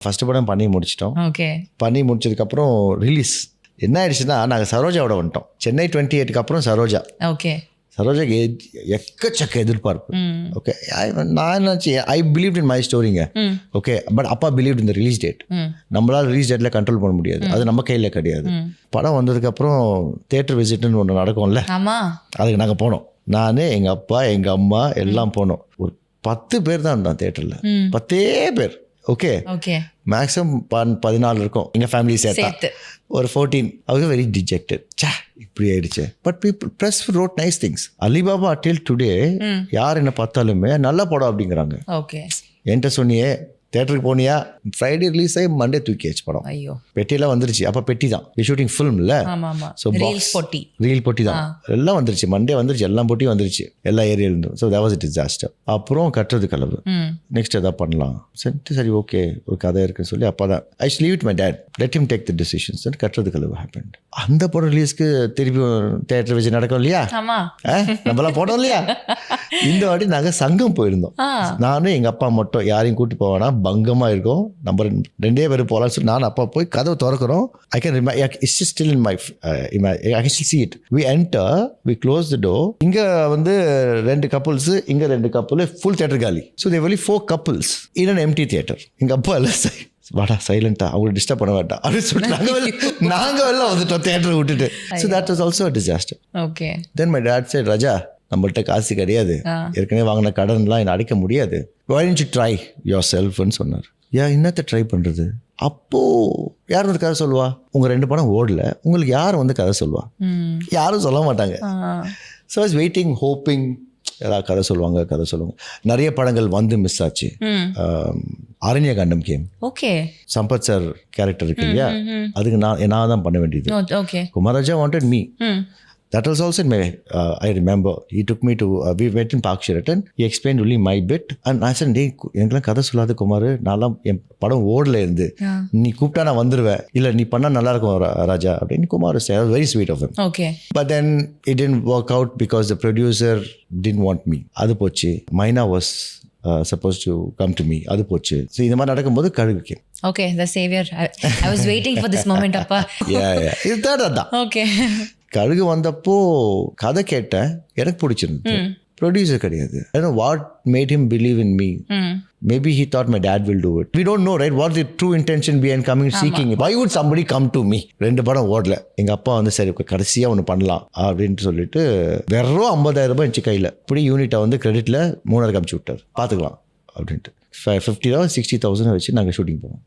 First படம் பண்ணி முடிச்சிட்டோம். ஓகே. பண்ணி முடிச்சதுக்கப்புறம் ரிலீஸ் என்ன ஆயிடுச்சுன்னா, நாங்கள் சரோஜாவோட வந்துட்டோம். சென்னை 28க்கு அப்புறம் சரோஜா. ஓகே. சரோஜாக்கு எக்கச்சக்க எதிர்பார்ப்பு. ஓகே, நான் என்னாச்சு, ஐ பிலீவ் இன் மை ஸ்டோரிங்க. ஓகே, பட் அப்பா பிலீவ் இந்த ரிலீஸ் டேட். நம்மளால ரிலீஸ் டேட்டில் கண்ட்ரோல் பண்ண முடியாது, அது நம்ம கையில் கிடையாது. படம் வந்ததுக்கப்புறம் தேட்டர் விசிட்னு ஒன்று நடக்கும்ல, அதுக்கு நாங்கள் போனோம். நான், எங்கள் அப்பா, எங்கள் அம்மா எல்லாம் போனோம். ஒரு 10 பேர் தான் இருந்தான் தேட்டரில், 10 பேர். ஓகே, மேக்ஸிமம் 14 இருக்கும் எங்கள் ஃபேமிலி சேர்த்து. ஒரு 14. I was very dejected. இப்படி ஆயிடுச்சு. But people press road nice things. Alibaba till today யார் என்ன பார்த்தாலுமே நல்ல படம் அப்படிங்கிறாங்க. ஓகே, என்கிட்ட சொன்னியே தேட்டருக்கு போனியா, ஃப்ரைடே ரிலீஸ் ஆகி மண்டே தூக்கியாச்சு படம். ஐயோ, பெட்டியெல்லாம் வந்துருச்சு. அப்போ பெட்டி தான் ஷூட்டிங் ஃபிலிம் இல்லை, ஸோ ரீல் பொட்டி தான் எல்லாம் வந்துருச்சு. மண்டே வந்துருச்சு, எல்லாம் பொட்டியும் வந்துருச்சு எல்லா ஏரியாவிலேருந்தும். So that was it disaster. அப்புறம் கட்டுறது கலவு, நெக்ஸ்ட் எதாவது பண்ணலாம் சரி ஓகே, ஒரு கதை இருக்குன்னு சொல்லி அப்போ தான் I leave it my dad, let him take the decisions. கட்டுறது கலவு ஹேப்பன்ட். அந்த படம் ரிலீஸ்க்கு திருப்பி தேட்டர் வச்சு நடக்கும் இல்லையா, நம்மளாம் போனோம் இல்லையா. இந்த வாட்டி நாங்கள் சங்கம் போயிருந்தோம். நானும் எங்கள் அப்பா மட்டும், யாரையும் கூப்பிட்டு போவேன்னா, பங்கமாக இருக்கும். நம்ம 2 பேர் போகலான்னு சொல்லி நான் அப்பா போய் கதவை திறக்கிறோம். I can remember, it's just still in my I can still see it. We enter, we close the door. இங்கே வந்து 2 couples, இங்கே 2 couple, full theatre காலி. So there were only 4 couples in an empty theatre. எங்கள் அப்பா எல்லாம் வாடா சைலண்டா, அவங்களை டிஸ்டர்ப் பண்ண வேண்டாம் அப்படின்னு சொல்லிட்டு நாங்கள் எல்லாம் வந்துட்டோம் தேட்டரை விட்டுட்டு. So that was also a disaster. Okay. Then my dot said, ராஜா நம்மள்கிட்ட காசு கிடையாது, ஏற்கனவே வாங்கின கடன்லாம் என்ன அடைக்க முடியாது, why don't you try yourselfன்னு சொன்னார். என்னத்தை ட்ரை பண்ணுறது? அப்போது யார் வந்து கதை சொல்லுவா? உங்கள் 2 படம் ஓடல, உங்களுக்கு யார் வந்து கதை சொல்லுவா? யாரும் சொல்ல மாட்டாங்க. So I was waiting, hoping ஏதாவது கதை சொல்லுவாங்க. நிறைய படங்கள் வந்து மிஸ் ஆச்சு. Aaranya Kaandam came. Okay. Sampath sir character இருக்கு இல்லையா, அதுக்கு நான் தான் பண்ண வேண்டியது. Okay. Kumararaja wanted me. That was also in my, I remember, he took me to, we went in Park Sheraton, he explained only my bit, and I said, எனக்குலாம் கதை சொல்லாத குமார், நான்லாம் என் படம் ஓடல இருந்து, நீ கூப்பிட்டா நான் வந்துடுவேன், இல்லை நீ பண்ணால் நல்லாயிருக்கும் ராஜா அப்படின்னு Kumar said. Very sweet of him. Okay. But then it didn't work out because the producer didn't want me. அது போச்சு. மைனா was supposed to come to me. அது போச்சு. ஸோ இந்த மாதிரி நடக்கும்போது கழுகுக்கு. Okay, the savior. I was waiting for this moment, அப்பா. இது தேர்ட் தான். Okay. கழுகு வந்தப்போ கதை கேட்டேன், எனக்கு பிடிச்சிருந்தது. ப்ரொடியூசர் கிடையாது. I don't know what made him believe in me. Maybe he thought my dad will do it. We don't know, right? What the true intention behind coming seeking it. Why would somebody come to me? 2 படம் ஓடல. எங்கள் அப்பா வந்து சரி கடைசியாக ஒன்று பண்ணலாம் அப்படின்ட்டு சொல்லிட்டு வெறும் 50,000 ரூபாய் இருந்துச்சு கையில். இப்படி யூனிட்டை வந்து கிரெடிட்டில் 3,000 அமுச்சு விட்டார், பார்த்துக்கலாம் அப்படின்ட்டு. 50,000 60,000 வச்சு நாங்கள் ஷூட்டிங் போவோம்.